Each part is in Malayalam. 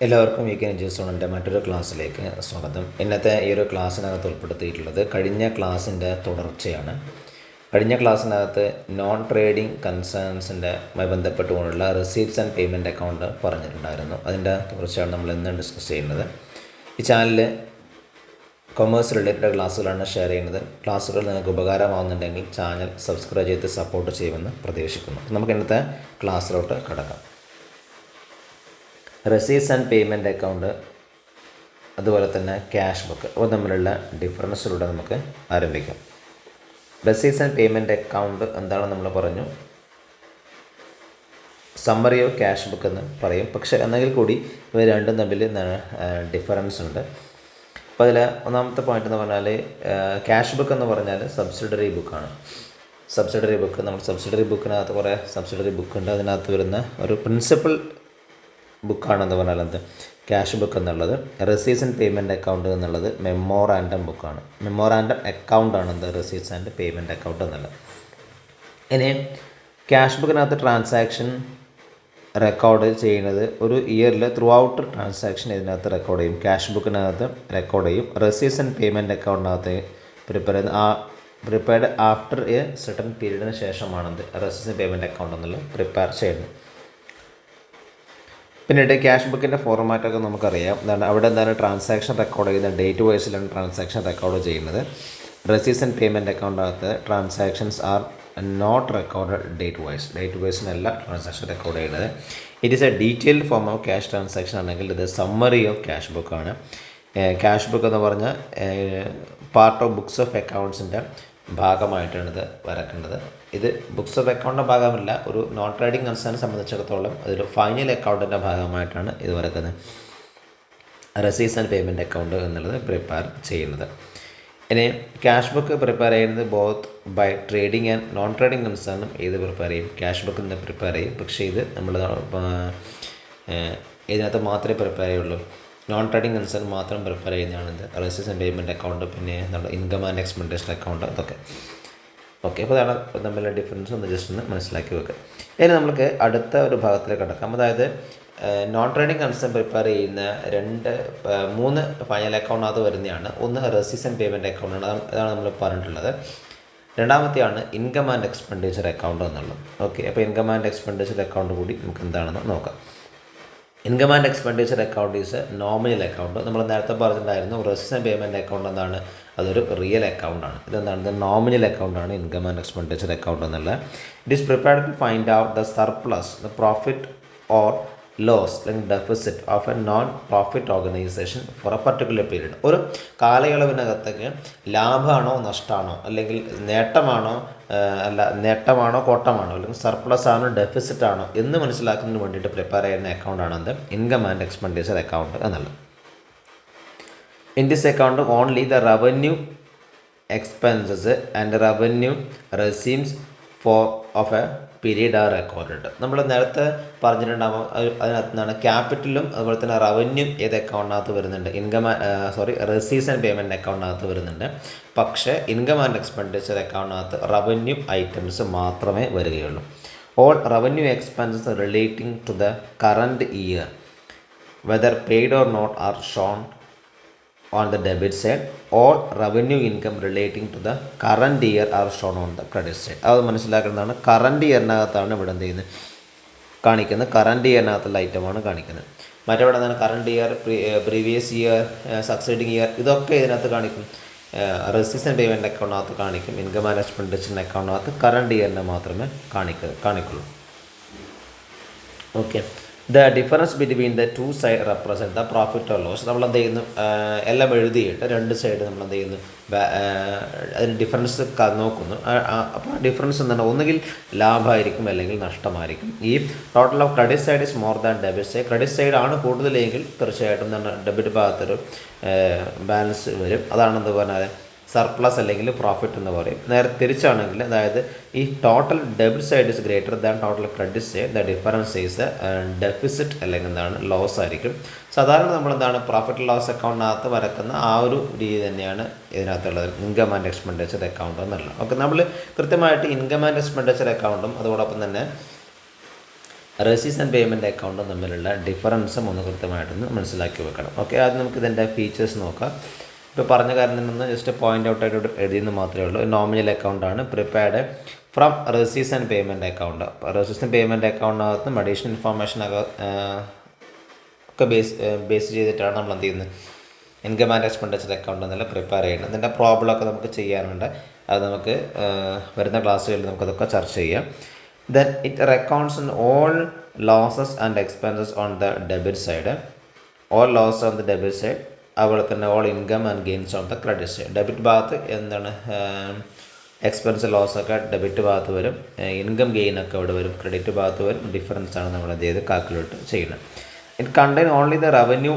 എല്ലാവർക്കും വീക്കെൻഡ് എൻജിഒസിൻ്റെ മറ്റൊരു ക്ലാസ്സിലേക്ക് സ്വാഗതം. ഇന്നത്തെ ഈ ഒരു ക്ലാസ്സിനകത്ത് ഉൾപ്പെടുത്തിയിട്ടുള്ളത് കഴിഞ്ഞ ക്ലാസ്സിൻ്റെ തുടർച്ചയാണ്. കഴിഞ്ഞ ക്ലാസ്സിനകത്ത് നോൺ ട്രേഡിംഗ് കൺസേൺസിൻ്റെമായി ബന്ധപ്പെട്ടുകൊണ്ടുള്ള റിസീപ്റ്റ്സ് ആൻഡ് പേയ്മെൻറ്റ് അക്കൗണ്ട് പറഞ്ഞിട്ടുണ്ടായിരുന്നു. അതിൻ്റെ തുടർച്ചയാണ് നമ്മൾ ഇന്ന് ഡിസ്കസ് ചെയ്യുന്നത്. ഈ ചാനലിൽ കൊമേഴ്സ് റിലേറ്റഡ് ക്ലാസ്സുകളാണ് ഷെയർ ചെയ്യുന്നത്. ക്ലാസ്സുകൾ നിങ്ങൾക്ക് ഉപകാരമാകുന്നുണ്ടെങ്കിൽ ചാനൽ സബ്സ്ക്രൈബ് ചെയ്ത് സപ്പോർട്ട് ചെയ്യുമെന്ന് പ്രതീക്ഷിക്കുന്നു. നമുക്ക് ഇന്നത്തെ ക്ലാസ്സിലോട്ട് കടക്കാം. റെസീപ്റ്റ്സ് ആൻഡ് പേയ്മെൻറ്റ് അക്കൗണ്ട്, അതുപോലെ തന്നെ ക്യാഷ് ബുക്ക്, അവ തമ്മിലുള്ള ഡിഫറൻസിലൂടെ നമുക്ക് ആരംഭിക്കാം. റെസീപ്റ്റ്സ് ആൻഡ് പേയ്മെൻറ്റ് അക്കൗണ്ട് എന്താണെന്ന് നമ്മൾ പറഞ്ഞു. സമ്മറി ഓഫ് ക്യാഷ് ബുക്ക് എന്ന് പറയും. പക്ഷേ എന്നെങ്കിൽ കൂടി ഇവ രണ്ടും തമ്മിൽ ഡിഫറൻസ് ഉണ്ട്. അപ്പോൾ അതിൽ ഒന്നാമത്തെ പോയിന്റ് എന്ന് പറഞ്ഞാൽ ക്യാഷ് ബുക്ക് എന്ന് പറഞ്ഞാൽ സബ്സിഡറി ബുക്കാണ്. സബ്സിഡറി ബുക്ക്, നമ്മൾ സബ്സിഡറി ബുക്കിനകത്ത് കുറേ സബ്സിഡറി ബുക്കുണ്ട്. അതിനകത്ത് വരുന്ന ഒരു പ്രിൻസിപ്പൽ ബുക്കാണെന്ന് പറഞ്ഞാൽ എന്ത് ക്യാഷ് ബുക്ക് എന്നുള്ളത്. റെസീപ്റ്റ്സ് ആൻഡ് പേയ്മെൻറ്റ് അക്കൗണ്ട് എന്നുള്ളത് മെമ്മോറാൻഡം ബുക്കാണ്. മെമ്മോറാൻഡം അക്കൗണ്ടാണ് എന്ത് റെസീപ്റ്റ്സ് ആൻഡ് പേയ്മെൻറ്റ് അക്കൗണ്ട് എന്നുള്ളത്. ഇനി ക്യാഷ് ബുക്കിനകത്ത് ട്രാൻസാക്ഷൻ റെക്കോർഡ് ചെയ്യുന്നത് ഒരു ഇയറിൽ ത്രൂ ഔട്ട് ട്രാൻസാക്ഷൻ ഇതിനകത്ത് റെക്കോർഡ് ചെയ്യും. ക്യാഷ് ബുക്കിനകത്ത് റെക്കോർഡ് ചെയ്യും. റെസീപ്റ്റ്സ് ആൻഡ് പേയ്മെൻറ്റ് അക്കൗണ്ടിനകത്ത് പ്രിപ്പയർഡ് ആഫ്റ്റർ എ സർട്ടൻ പീരീഡിന് ശേഷമാണെന്ത് റെസീപ്റ്റ്സ് ആൻഡ് പേയ്മെൻറ്റ് അക്കൗണ്ട് എന്നുള്ളത് പ്രിപ്പയർ ചെയ്യുന്നത്. പിന്നീട് ക്യാഷ് ബുക്കിൻ്റെ ഫോർമാറ്റൊക്കെ നമുക്കറിയാം. അവിടെ എന്താണ് ട്രാൻസാക്ഷൻ റെക്കോർഡ് ചെയ്യുന്നത്, ഡേറ്റ് വൈസിലാണ് ട്രാൻസാക്ഷൻ റെക്കോർഡ് ചെയ്യുന്നത്. റെസീപ്റ്റ്സ് ആൻഡ് പേയ്മെൻറ്റ് അക്കൗണ്ടിനകത്ത് transactions are not record date വൈസിനല്ല ട്രാൻസാക്ഷൻ റെക്കോർഡ് ചെയ്യുന്നത്. It is a detailed form of cash transaction ആണെങ്കിൽ ഇത് സമ്മറി ഓഫ് ക്യാഷ് ബുക്കാണ്. ക്യാഷ് ബുക്ക് എന്ന് പറഞ്ഞാൽ പാർട്ട് ഓഫ് ബുക്സ് ഓഫ് അക്കൗണ്ട്സിൻ്റെ ഭാഗമായിട്ടാണ് ഇത് വരക്കേണ്ടത്. ഇത് ബുക്സ് ഓഫ് അക്കൗണ്ടിൻ്റെ ഭാഗമല്ല, ഒരു നോൺ ട്രേഡിംഗ് കൺസേണിനെ സംബന്ധിച്ചിടത്തോളം അതൊരു ഫൈനൽ അക്കൗണ്ടിൻ്റെ ഭാഗമായിട്ടാണ് ഇത് വരക്കുന്നത്. റെസീപ്റ്റ്സ് ആൻഡ് പേയ്മെൻറ്റ് അക്കൗണ്ട് എന്നുള്ളത് പ്രിപ്പയർ ചെയ്യുന്നത്. ഇനി ക്യാഷ് ബുക്ക് പ്രിപ്പയർ ചെയ്യുന്നത് both by trading and non trading കൺസേണും ഇത് പ്രിപ്പയർ ചെയ്യും. ക്യാഷ് ബുക്ക് നിന്ന് പ്രിപ്പയർ ചെയ്യും. പക്ഷേ ഇത് നമ്മൾ ഇതിനകത്ത് മാത്രമേ പ്രിപ്പയർ ചെയ്യുള്ളൂ. നോൺ ട്രേഡിംഗ് കൺസേൺ മാത്രം പ്രിപ്പയർ ചെയ്യുന്നതാണ് ഇത് റെസീപ്റ്റ്സ് ആൻഡ് പേയ്മെൻറ്റ് അക്കൗണ്ട്, പിന്നെ നമ്മുടെ ഇൻകം ആൻഡ് എക്സ്പെൻഡിച്ചർ അക്കൗണ്ട്, അതൊക്കെ. ഓക്കെ, അപ്പോൾ അതാണ് തമ്മിലുള്ള ഡിഫറൻസ് ഒന്ന് ജസ്റ്റ് ഒന്ന് മനസ്സിലാക്കി വെക്കുക. ഇനി നമുക്ക് അടുത്ത ഒരു ഭാഗത്തിലേക്ക് കടക്കാം. അതായത് നോൺ ട്രേഡിംഗ് കൺസേൺ പ്രിപ്പയർ ചെയ്യുന്ന മൂന്ന് ഫൈനൽ അക്കൗണ്ടിനകത്ത് വരുന്നതാണ്. ഒന്ന് റെസീപ്റ്റ്സ് ആൻഡ് പേയ്മെൻറ്റ് അക്കൗണ്ടാണ്, അതാണ് നമ്മൾ പറഞ്ഞിട്ടുള്ളത്. രണ്ടാമത്തെയാണ് ഇൻകം ആൻഡ് എക്സ്പെൻഡിച്ചർ അക്കൗണ്ട് എന്നുള്ളത്. ഓക്കെ, അപ്പോൾ ഇൻകം ആൻഡ് എക്സ്പെൻഡിച്ചർ അക്കൗണ്ട് കൂടി നമുക്ക് എന്താണെന്ന് നോക്കാം. Income and expenditure account is nominal account. നമ്മൾ നേരത്തെ പറഞ്ഞിട്ടുണ്ടായിരുന്നു റെസീപ്റ്റ്സ് ആൻഡ് പേയ്മെൻറ്റ് അക്കൗണ്ട് എന്താണ്, അതൊരു റിയൽ അക്കൗണ്ടാണ്. ഇതെന്താണ്, ഇത് നോമിനൽ അക്കൗണ്ടാണ് ഇൻകം ആൻഡ് എക്സ്പെൻഡിച്ചർ അക്കൗണ്ട് എന്നുള്ളത്. It is prepared to find out the surplus, the profit or loss അല്ലെങ്കിൽ deficit of a non profit organisation for a particular period. ഒരു കാലയളവിനകത്തേക്ക് ലാഭമാണോ നഷ്ടമാണോ, അല്ലെങ്കിൽ നേട്ടമാണോ കോട്ടമാണോ, അല്ലെങ്കിൽ സർപ്ലസ് ആണോ ഡെഫിസിറ്റ് ആണോ എന്ന് മനസ്സിലാക്കുന്നതിന് വേണ്ടിയിട്ട് പ്രിപ്പയർ ചെയ്യുന്ന അക്കൗണ്ടാണ് എന്ത് ഇൻകം ആൻഡ് എക്സ്പെൻഡിച്ചർ അക്കൗണ്ട് എന്നുള്ളത്. In this account only the revenue expenses and revenue receipts of a period are recorded. നമ്മൾ നേരത്തെ പറഞ്ഞിട്ടുണ്ടാകും അതിനകത്ത് നിന്നാണ് ക്യാപിറ്റലും അതുപോലെ തന്നെ റവന്യൂ ഏത് അക്കൗണ്ടിനകത്ത് വരുന്നുണ്ട്, റെസീപ്റ്റ്സ് ആൻഡ് പേയ്മെൻറ്റ് അക്കൗണ്ടിനകത്ത് വരുന്നുണ്ട്. പക്ഷേ ഇൻകം ആൻഡ് എക്സ്പെൻഡിച്ചർ അക്കൗണ്ടിനകത്ത് റവന്യൂ ഐറ്റംസ് മാത്രമേ വരികയുള്ളൂ. All revenue expenses relating to the current year whether paid or not are shown on the debit side. All revenue income relating to the current year are shown on the credit side. അത് മനസ്സിലാക്കുന്നതാണ്. കറണ്ട് ഇയറിനകത്താണ് ഇവിടെ എന്ത് ചെയ്യുന്നത് കാണിക്കുന്നത്, കറണ്ട് ഇയറിനകത്തുള്ള ഐറ്റമാണ് കാണിക്കുന്നത്. മറ്റെവിടെ നിന്നാണ് current year, previous year, succeeding year, ഇതൊക്കെ ഇതിനകത്ത് കാണിക്കും. റെസീപ്റ്റ്സ് ആൻഡ് പേയ്മെൻറ്റ് അക്കൗണ്ടിനകത്ത് കാണിക്കും. ഇൻകം ആൻഡ് എക്സ്പെൻഡിച്ചർ അക്കൗണ്ടിനകത്ത് കറണ്ട് ഇയറിനെ മാത്രമേ കാണിക്കുള്ളൂ. Okay, the difference between the two side represent the profit or loss. നമ്മൾ എന്ത് ചെയ്യുന്നു, എല്ലാം എഴുതിയിട്ട് രണ്ട് സൈഡ് നമ്മൾ എന്ത് ചെയ്യുന്നു, അതിന് ഡിഫറൻസ് നോക്കുന്നു. അപ്പോൾ ആ ഡിഫറൻസ് എന്താണ്, ഒന്നുകിൽ ലാഭമായിരിക്കും അല്ലെങ്കിൽ നഷ്ടമായിരിക്കും. ഈ total of credit side is more than debit side. Credit സൈഡാണ് കൂടുതലെങ്കിൽ തീർച്ചയായിട്ടും എന്താണ് ഡെബിറ്റ് ഭാഗത്തൊരു ബാലൻസ് വരും. അതാണെന്ന് പറഞ്ഞാൽ സർപ്ലസ് അല്ലെങ്കിൽ പ്രോഫിറ്റ് എന്ന് പറയും. നേരെ തിരിച്ചാണെങ്കിൽ, അതായത് ഈ total debit side is greater than total credit side, the difference is deficit അല്ലെങ്കിൽ എന്താണ് ലോസ് ആയിരിക്കും. സാധാരണ നമ്മളെന്താണ് പ്രോഫിറ്റ് ലോസ് അക്കൗണ്ടിനകത്ത് വരക്കുന്ന ആ ഒരു രീതി തന്നെയാണ് ഇതിനകത്തുള്ളത്, ഇൻകം ആൻഡ് എക്സ്പെൻഡിച്ചർ അക്കൗണ്ട് എന്നുള്ളത്. ഓക്കെ, നമ്മൾ കൃത്യമായിട്ട് ഇൻകം ആൻഡ് എക്സ്പെൻഡിച്ചർ അക്കൗണ്ടും അതോടൊപ്പം തന്നെ റെസീവ്സ് ആൻഡ് പേയ്മെൻറ്റ് അക്കൗണ്ടും തമ്മിലുള്ള ഡിഫറൻസും ഒന്ന് കൃത്യമായിട്ടൊന്ന് മനസ്സിലാക്കി വെക്കണം. ഓക്കെ, ആദ്യം നമുക്ക് ഇതിൻ്റെ ഫീച്ചേഴ്സ് നോക്കാം. ഇപ്പോൾ പറഞ്ഞ കാര്യം നിന്ന് ജസ്റ്റ് പോയിൻ്റ് ഔട്ട് ആയിട്ട് എഴുതിയെന്ന് മാത്രമേ ഉള്ളൂ. നോമിനൽ അക്കൗണ്ടാണ് prepared from receives and payment account. Receives and payment അക്കൗണ്ടിനകത്തും അഡീഷണൽ ഇൻഫോർമേഷൻ ഒക്കെ ബേസ് ചെയ്തിട്ടാണ് നമ്മൾ എന്ത് ചെയ്യുന്നത്, ഇൻകം ആൻഡ് എക്സ്പെൻഡിച്ചർ അക്കൗണ്ട് എന്നല്ല പ്രിപ്പയർ ചെയ്യുന്നത്. ഇതിൻ്റെ പ്രോബ്ലമൊക്കെ നമുക്ക് ചെയ്യാനുണ്ട്. അത് നമുക്ക് വരുന്ന ക്ലാസ്സുകളിൽ നമുക്കതൊക്കെ ചർച്ച ചെയ്യാം. Then it reckons on all losses and expenses on the debit side. All losses on the debit side. അതുപോലെ തന്നെ all income and gains on the credit side. Debit ഭാഗത്ത് എന്താണ് എക്സ്പെൻസ് ലോസൊക്കെ ഡെബിറ്റ് ഭാഗത്ത് വരും, ഇൻകം ഗെയിനൊക്കെ ഇവിടെ വരും, ക്രെഡിറ്റ് ഭാഗത്ത് വരും. ഡിഫറൻസാണ് നമ്മൾ എന്ത് ചെയ്ത് കാൽക്കുലേറ്റ് ചെയ്യുന്നത്. It contain only the revenue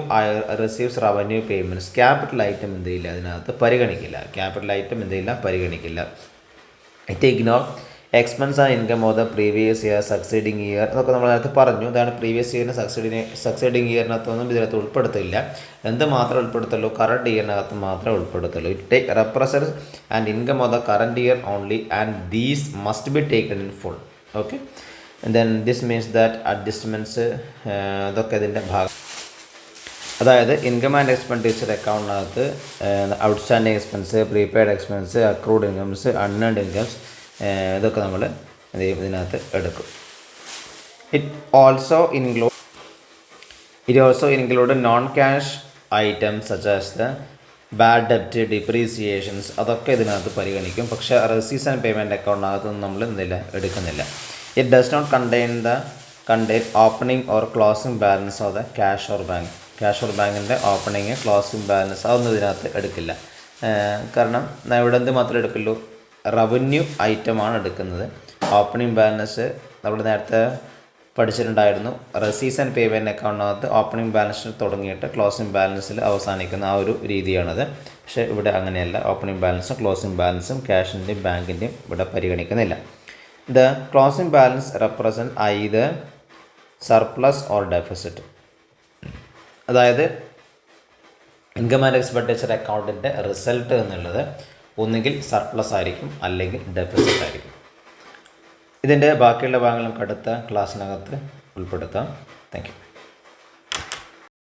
receives revenue payments. Capital item എന്ത് ചെയ്യില്ല, അതിനകത്ത് പരിഗണിക്കില്ല. ക്യാപിറ്റൽ ഐറ്റം എന്ത് ചെയ്യില്ല, പരിഗണിക്കില്ല. It ignore expense and income of the previous year, succeeding year എന്നൊക്കെ നമ്മൾ നേരത്തെ പറഞ്ഞു. ഇതാണ് പ്രീവിയസ് ഇയറിന് സക്സീഡിങ് ഇയറിനകത്തൊന്നും ഇതിനകത്ത് ഉൾപ്പെടുത്തില്ല. എന്ത് മാത്രമേ ഉൾപ്പെടുത്തുള്ളൂ, കറണ്ട് ഇയറിനകത്ത് മാത്രമേ ഉൾപ്പെടുത്തുള്ളൂ. It take represents and income of the current year only and these must be taken in full. Okay, then this means that adjustments അതൊക്കെ ഇതിൻ്റെ ഭാഗം. അതായത് ഇൻകം ആൻഡ് എക്സ്പെൻഡിച്ചർ അക്കൗണ്ടിനകത്ത് outstanding expense, prepaid expense, accrued incomes, unearned incomes ഇതൊക്കെ നമ്മൾ ഇതിനകത്ത് എടുക്കും. It also include non cash items such as the bad ഡെപ്റ്റ്, ഡിപ്രീസിയേഷൻസ് അതൊക്കെ ഇതിനകത്ത് പരിഗണിക്കും. പക്ഷേ റെസീവ്സ് ആൻഡ് പേയ്മെൻറ്റ് അക്കൗണ്ടിനകത്തൊന്നും നമ്മൾ എന്തില്ല എടുക്കുന്നില്ല. It does not contain opening or closing balance of the cash or bank. Cash or ബാങ്കിൻ്റെ ഓപ്പണിങ്, ക്ലോസിംഗ് ബാലൻസ് അതൊന്നും ഇതിനകത്ത് എടുക്കില്ല. കാരണം ഇവിടെ എന്ത് മാത്രമേ എടുക്കുള്ളൂ, റവന്യൂ ഐറ്റമാണ് എടുക്കുന്നത്. ഓപ്പണിംഗ് ബാലൻസ് നമ്മൾ നേരത്തെ പഠിച്ചിട്ടുണ്ടായിരുന്നു. റെസീവ്സ് ആൻഡ് പേയ്മെൻറ്റ് അക്കൗണ്ടിനകത്ത് ഓപ്പണിംഗ് ബാലൻസിൽ തുടങ്ങിയിട്ട് ക്ലോസിംഗ് ബാലൻസിൽ അവസാനിക്കുന്ന ആ ഒരു രീതിയാണത്. പക്ഷേ ഇവിടെ അങ്ങനെയല്ല. ഓപ്പണിംഗ് ബാലൻസും ക്ലോസിംഗ് ബാലൻസും ക്യാഷിൻ്റെയും ബാങ്കിൻ്റെയും ഇവിടെ പരിഗണിക്കുന്നില്ല. The closing balance represent either surplus or deficit. അതായത് ഇൻകം ആൻഡ് എക്സ്പെൻഡിച്ചർ അക്കൗണ്ടിൻ്റെ റിസൾട്ട് എന്നുള്ളത് ഒന്നുകിൽ സർപ്ലസ് ആയിരിക്കും അല്ലെങ്കിൽ ഡെഫിസിറ്റ് ആയിരിക്കും. ഇതിൻ്റെ ബാക്കിയുള്ള ഭാഗങ്ങൾ നമുക്ക് അടുത്ത ക്ലാസ്സിനകത്ത് ഉൾപ്പെടുത്താം. Thank you.